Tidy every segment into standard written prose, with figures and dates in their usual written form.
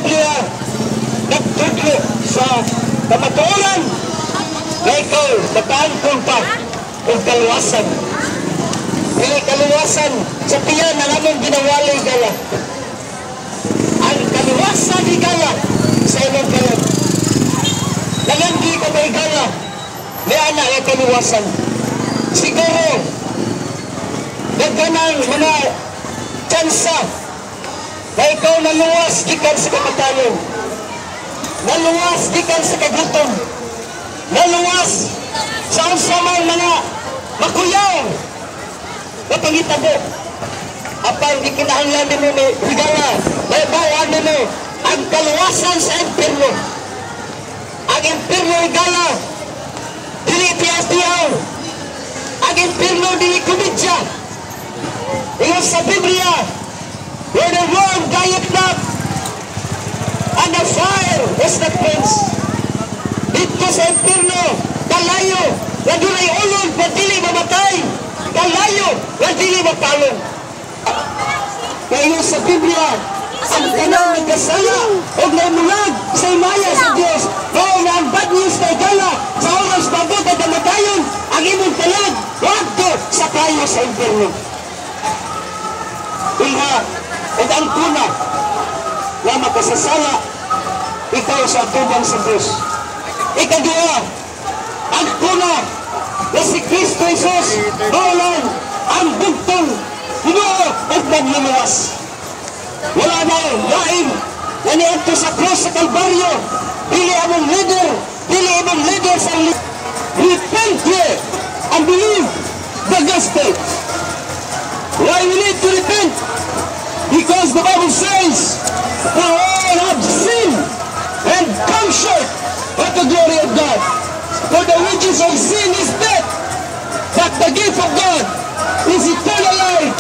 Biblia nagtudlo sa kamatuoran na ikaw makaangkon pa ng kaluwasan. Dili kaluwasan sa tiyan na namang ginawalay gala. Ang kaluwasan igala sa imong kalag. Nalandi ka ba igala? May anak ay kaluwasan. Siguro, nagkanang mga tsansa na ikaw naluwas gikan sa kamatayon. Naluwas gikan sa kagutom. Naluwas sa unsamang mga makuyaw na pangitabo. Apang ikinahanglan nimo ni higala, baybawan nimo ang kaluwasan sa impierno. Ang impierno higala, dili tiyaw-tiyaw. Ang impierno dili komedya. Ingon sa Biblia, where the worm dieth not, and the fire is not quenched. Dito sa impierno, kalayo, na dunay ulod, na dili mamatay. Kalayo, na dili mapalong. Kaya sa Biblia, ang tanang nagkasala o namulag sa imaya sa Diyos. Kaya na ang bad news na igala sa oras pabot at namatayon, ang imong talag, wag to sa kayo sa impierno. Iha, at ang kuna na makasasala, ikaw sa atubang sa Diyos. Ikadua, ang kuna na si Kristo Jesus, doon ang bugtong, Ginoo at nagluluwas. Wala na lain na niadto sa cross sa Kalbaryo. Dili among leader sa repent ye and believe the gospel. Why we need to repent? Because the Bible says, for all have sinned and come short of the glory of God. For the wages of sin is death, but the gift of God is eternal life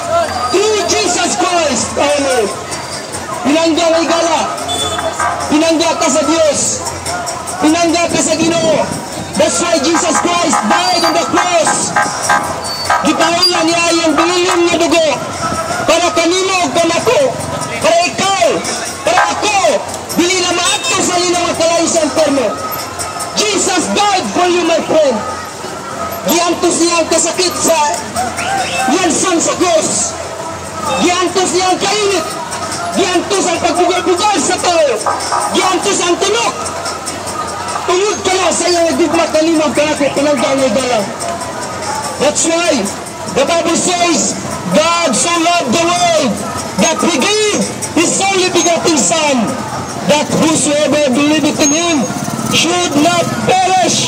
through Jesus Christ our Lord. Pinangga ng igala, pinangga ka sa Diyos, pinangga ka sa Ginoo. That's why Jesus Christ died on the cross. Gipawalan niya yung bililim niya dugo para kanimo ug kanako, para ikaw, para ako, dili na maadto sa ilang kalayo sa impierno. Jesus died for you, my friend. Giantos niya ang kasakit sa yansang sa cross. Giantos niya ang kainit. Giantos ang pagbugal-bugal sa tao. Giantos ang tunok. Tungod ka na sa iyong nagdugma kalimang kanako, pinanggang ay dalang. That's why the Bible says, God so loved the world that He gave His only begotten Son, that whosoever believeth in Him should not perish,